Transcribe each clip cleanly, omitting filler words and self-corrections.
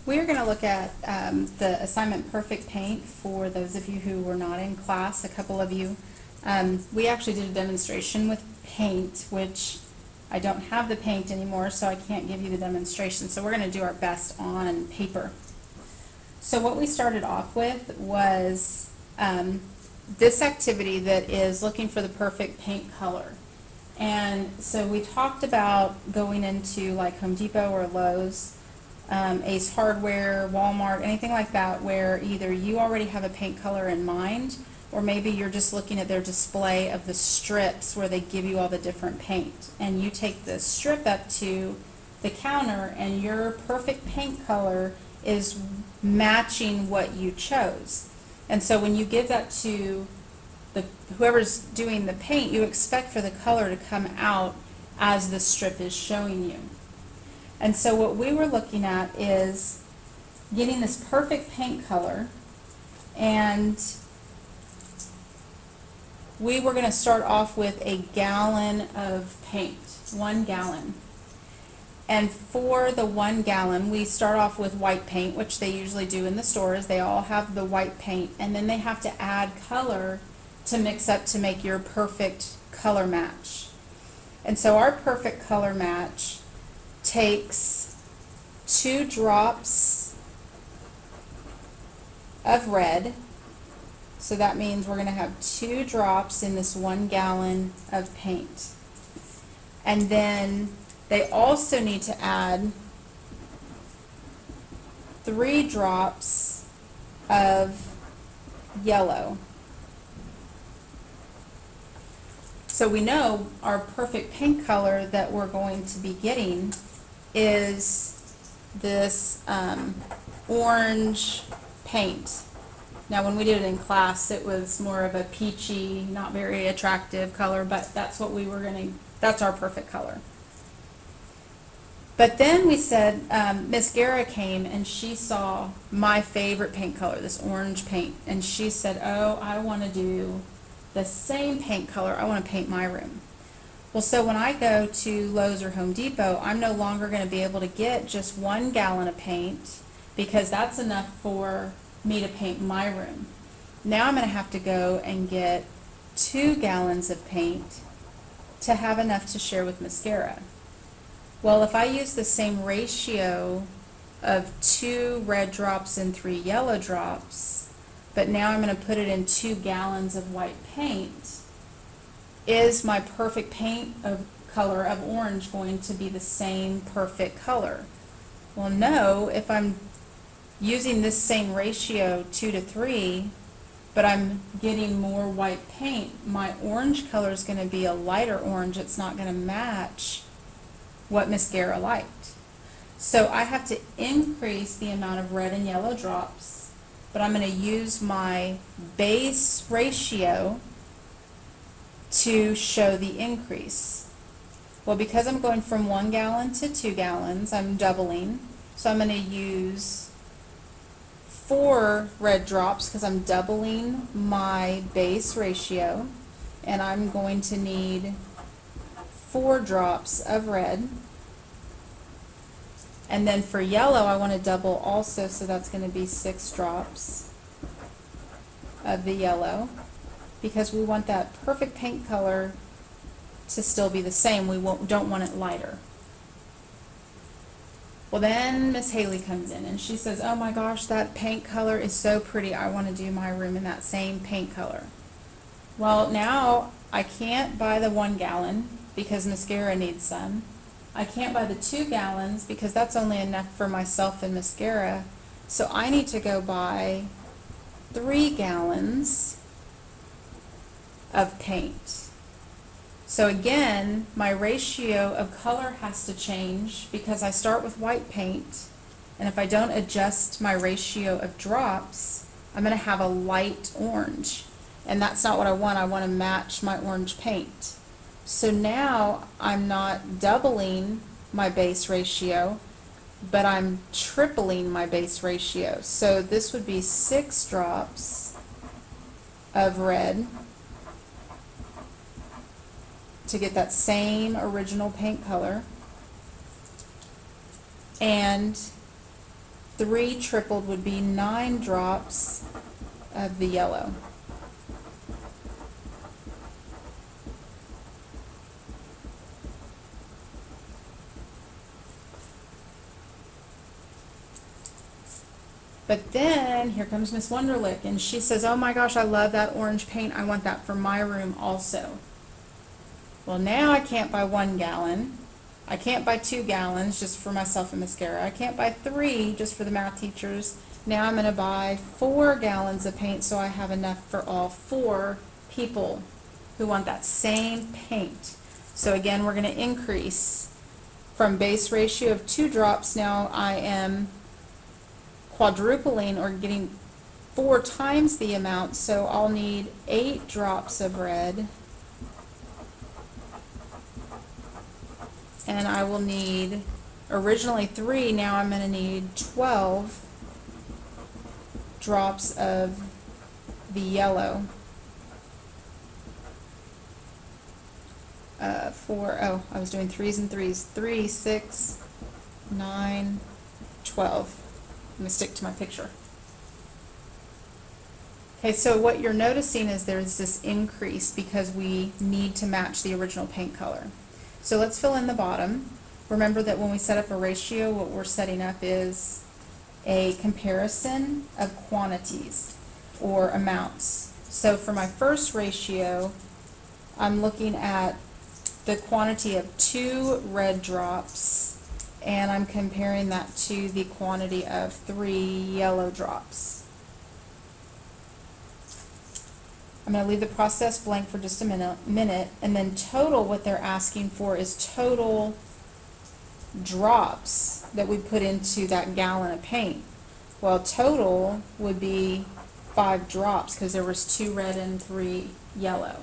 We are going to look at the assignment Perfect Paint for those of you who were not in class, a couple of you. We actually did a demonstration with paint, which I don't have the paint anymore, so I can't give you the demonstration. So we're going to do our best on paper. So what we started off with was this activity that is looking for the perfect paint color. And so we talked about going into like Home Depot or Lowe's, Ace Hardware, Walmart, anything like that, where either you already have a paint color in mind, or maybe you're just looking at their display of the strips where they give you all the different paint. And you take the strip up to the counter and your perfect paint color is matching what you chose. And so when you give that to whoever's doing the paint, you expect for the color to come out as the strip is showing you. And so what we were looking at is getting this perfect paint color, and we were going to start off with a gallon of paint, 1 gallon. And for the 1 gallon, we start off with white paint, which they usually do in the stores. They all have the white paint, and then they have to add color to mix up to make your perfect color match. And so our perfect color match takes 2 drops of red. So that means we're going to have 2 drops in this 1 gallon of paint. And then they also need to add 3 drops of yellow. So we know our perfect paint color that we're going to be getting is this orange paint. Now when we did it in class, it was more of a peachy, not very attractive color, but that's what we were that's our perfect color. But then we said, Miss Guerra came and she saw my favorite paint color, this orange paint, and she said, oh, I want to do the same paint color, I want to paint my room. Well, so when I go to Lowe's or Home Depot, I'm no longer going to be able to get just 1 gallon of paint, because that's enough for me to paint my room. Now I'm going to have to go and get 2 gallons of paint to have enough to share with Miss Guerra. Well, if I use the same ratio of 2 red drops and 3 yellow drops, but now I'm going to put it in 2 gallons of white paint, is my perfect paint color of orange going to be the same perfect color? Well, no. If I'm using this same ratio 2 to 3, but I'm getting more white paint, my orange color is going to be a lighter orange. It's not going to match what Miss Guerra liked. So I have to increase the amount of red and yellow drops, but I'm going to use my base ratio to show the increase. Well, because I'm going from 1 gallon to 2 gallons, I'm doubling. So I'm going to use 4 red drops because I'm doubling my base ratio, and I'm going to need 4 drops of red. And then for yellow, I want to double also, so that's going to be 6 drops of the yellow, because we want that perfect paint color to still be the same. We don't want it lighter. Well, then Miss Haley comes in and she says, oh my gosh, that paint color is so pretty. I want to do my room in that same paint color. Well, now I can't buy the 1 gallon because Miss Guerra needs some. I can't buy the 2 gallons because that's only enough for myself and Miss Guerra. So I need to go buy 3 gallons of paint. So again, my ratio of color has to change because I start with white paint, and if I don't adjust my ratio of drops, I'm going to have a light orange, and that's not what I want. I want to match my orange paint. So now I'm not doubling my base ratio, but I'm tripling my base ratio. So this would be 6 drops of red to get that same original paint color, and 3 trickled would be 9 drops of the yellow. But then here comes Miss Wonderlick, and she says, oh my gosh, I love that orange paint. I want that for my room also. Well, now I can't buy 1 gallon. I can't buy 2 gallons just for myself and Mascara. I can't buy 3 just for the math teachers. Now I'm going to buy 4 gallons of paint so I have enough for all 4 people who want that same paint. So again, we're going to increase from base ratio of 2 drops. Now I am quadrupling or getting 4 times the amount, so I'll need 8 drops of red, and I will need originally 3, now I'm going to need 12 drops of the yellow. I was doing 3s and 3s. 3, 6, 9, 12. I'm going to stick to my picture. Okay, so what you're noticing is there's this increase because we need to match the original paint color. So let's fill in the bottom. Remember that when we set up a ratio, what we're setting up is a comparison of quantities or amounts. So for my first ratio, I'm looking at the quantity of 2 red drops, and I'm comparing that to the quantity of 3 yellow drops. I'm going to leave the process blank for just a minute, and then total, what they're asking for is total drops that we put into that gallon of paint. Well, total would be 5 drops because there was 2 red and 3 yellow.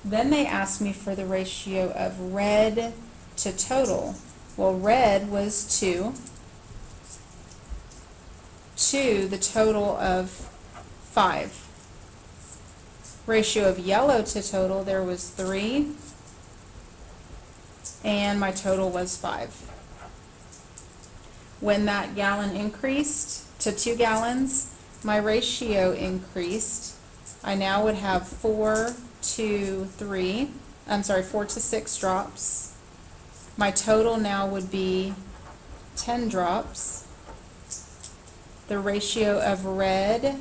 Then they asked me for the ratio of red to total. Well, red was 2 to the total of 5. Ratio of yellow to total, there was 3, and my total was 5. When that gallon increased to 2 gallons, my ratio increased. I now would have 4 to 6 drops. My total now would be 10 drops. The ratio of red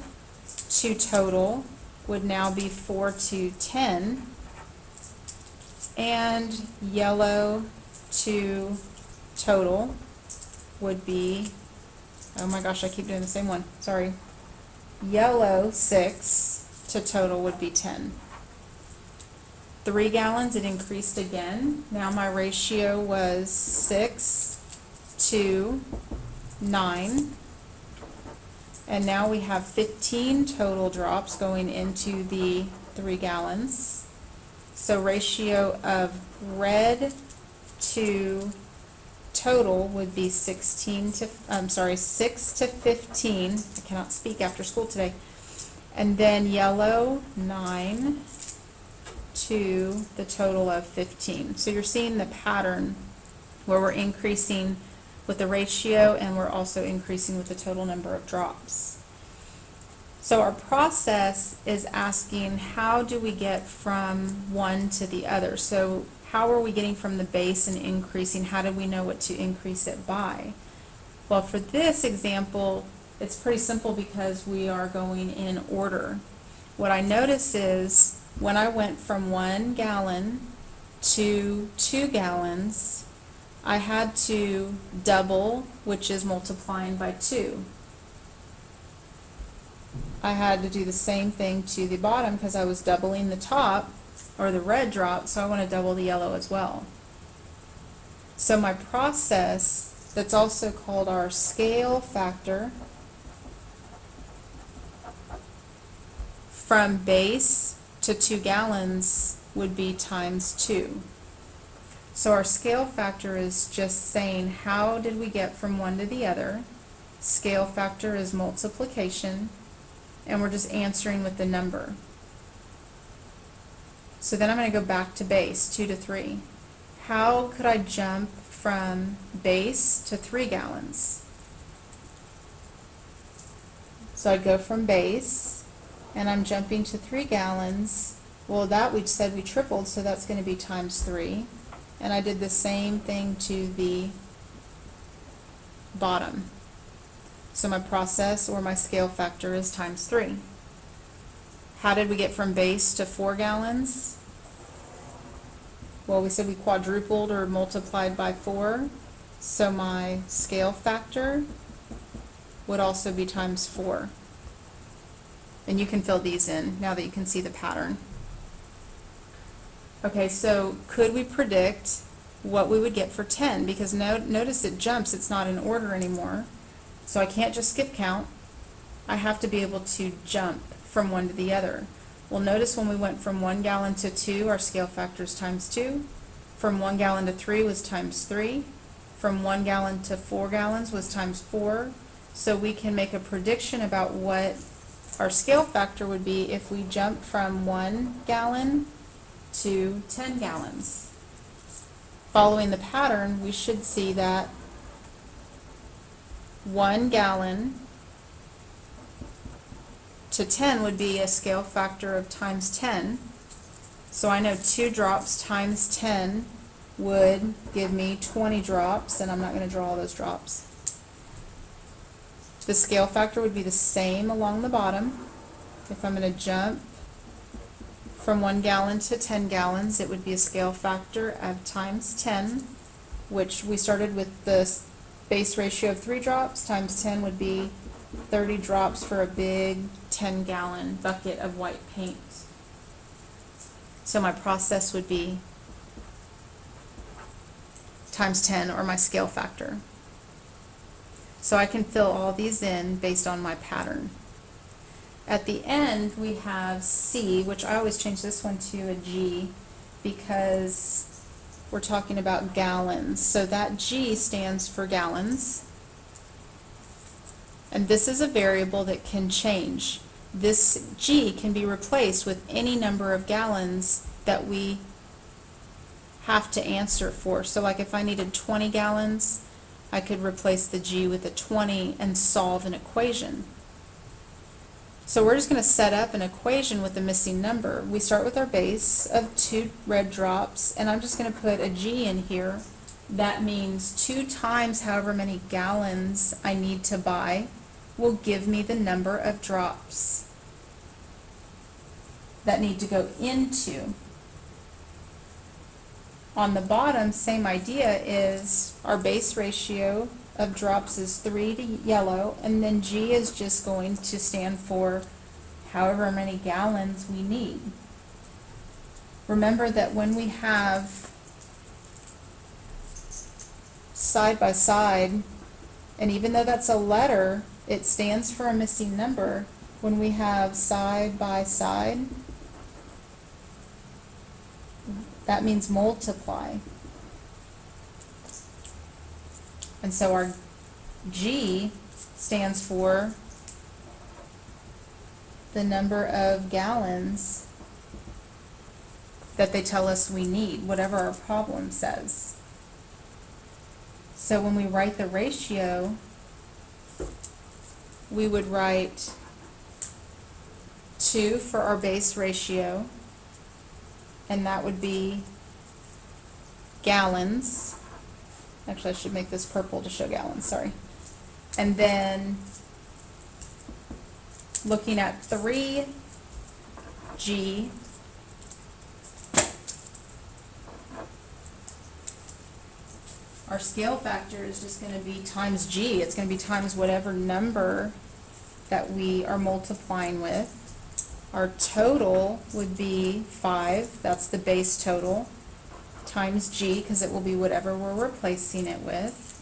to total would now be 4 to 10, and yellow to total would be, oh my gosh, I keep doing the same one, sorry, yellow 6 to total would be 10. 3 gallons, it increased again. Now my ratio was 6 to 9. And now we have 15 total drops going into the 3 gallons. So ratio of red to total would be 6 to 15. I cannot speak after school today. And then yellow 9 to the total of 15. So you're seeing the pattern where we're increasing with the ratio, and we're also increasing with the total number of drops. So our process is asking, how do we get from one to the other? So how are we getting from the base and increasing? How do we know what to increase it by? Well, for this example, it's pretty simple because we are going in order. What I notice is when I went from 1 gallon to 2 gallons, I had to double, which is multiplying by 2. I had to do the same thing to the bottom because I was doubling the top, or the red drop, so I want to double the yellow as well. So my process, that's also called our scale factor, from base to 2 gallons would be times 2. So our scale factor is just saying, how did we get from one to the other? Scale factor is multiplication, and we're just answering with the number. So then I'm going to go back to base, 2 to 3. How could I jump from base to 3 gallons? So I go from base, and I'm jumping to 3 gallons. Well, that we said we tripled, so that's going to be times 3. And I did the same thing to the bottom. So my process or my scale factor is times 3. How did we get from base to 4 gallons? Well, we said we quadrupled or multiplied by 4. So my scale factor would also be times 4. And you can fill these in now that you can see the pattern. Okay, so could we predict what we would get for 10? Because notice it jumps, it's not in order anymore. So I can't just skip count. I have to be able to jump from one to the other. Well, notice when we went from 1 gallon to 2, our scale factor is times 2. From 1 gallon to 3 was times 3. From 1 gallon to 4 gallons was times 4. So we can make a prediction about what our scale factor would be if we jumped from 1 gallon to 10 gallons. Following the pattern, we should see that 1 gallon to 10 would be a scale factor of times 10. So I know 2 drops times 10 would give me 20 drops, and I'm not going to draw all those drops. The scale factor would be the same along the bottom. If I'm going to jump from 1 gallon to 10 gallons, it would be a scale factor of times 10, which we started with the base ratio of 3 drops, times 10 would be 30 drops for a big 10-gallon bucket of white paint. So my process would be times 10, or my scale factor. So I can fill all these in based on my pattern. At the end, we have C, which I always change this one to a G because we're talking about gallons. So that G stands for gallons. And this is a variable that can change. This G can be replaced with any number of gallons that we have to answer for. So like if I needed 20 gallons, I could replace the G with a 20 and solve an equation. So we're just going to set up an equation with the missing number. We start with our base of 2 red drops, and I'm just going to put a G in here. That means 2 times however many gallons I need to buy will give me the number of drops that need to go into. On the bottom, same idea, is our base ratio of drops is 3 to yellow, and then G is just going to stand for however many gallons we need. Remember that when we have side by side, and even though that's a letter, it stands for a missing number. When we have side by side, that means multiply. And so our G stands for the number of gallons that they tell us we need, whatever our problem says. So when we write the ratio, we would write 2 for our base ratio, and that would be gallons. Actually, I should make this purple to show gallons, sorry. And then looking at 3G, our scale factor is just going to be times G. It's going to be times whatever number that we are multiplying with. Our total would be 5, that's the base total, times G, because it will be whatever we're replacing it with.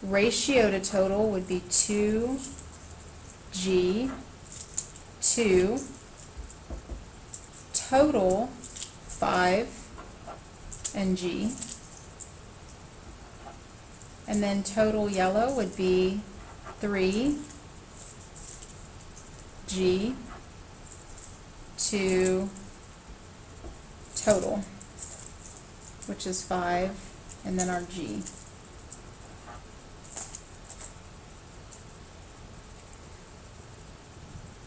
Ratio to total would be 2G, 2, total 5, and G. And then total yellow would be 3G, 2, total, which is 5, and then our G.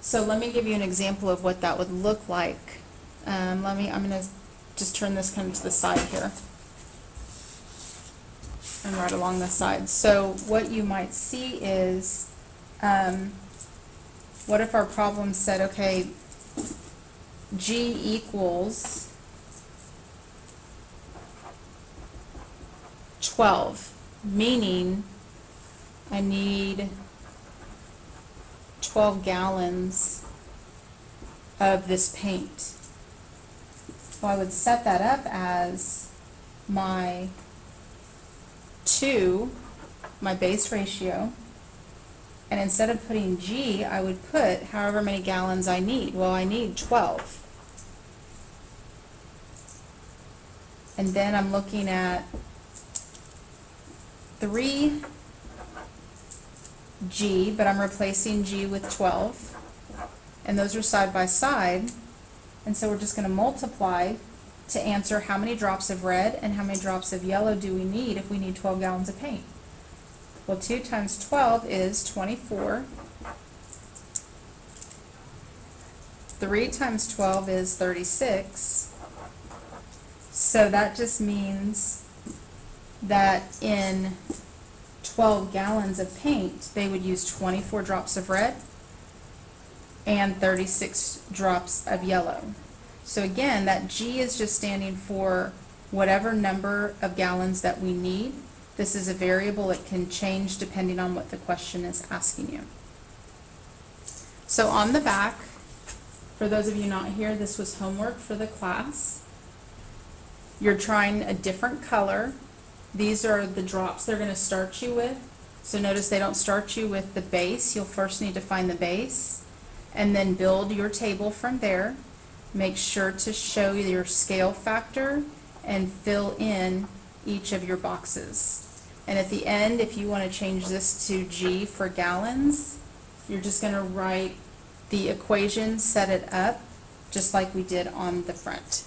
So let me give you an example of what that would look like. I'm gonna just turn this kind of to the side here. And right along the side. So what you might see is, what if our problem said, okay, G equals 12, meaning I need 12 gallons of this paint. Well, I would set that up as my my base ratio, and instead of putting G, I would put however many gallons I need. Well, I need 12. And then I'm looking at 3G, but I'm replacing G with 12. And those are side by side. And so we're just going to multiply to answer how many drops of red and how many drops of yellow do we need if we need 12 gallons of paint. Well, 2 times 12 is 24. 3 times 12 is 36. So that just means that in 12 gallons of paint, they would use 24 drops of red and 36 drops of yellow. So again, that G is just standing for whatever number of gallons that we need. This is a variable. It can change depending on what the question is asking you. So on the back, for those of you not here, this was homework for the class. You're trying a different color. These are the drops they're going to start you with. So notice they don't start you with the base. You'll first need to find the base and then build your table from there. Make sure to show your scale factor and fill in each of your boxes. And at the end, if you want to change this to G for gallons, you're just going to write the equation, set it up, just like we did on the front.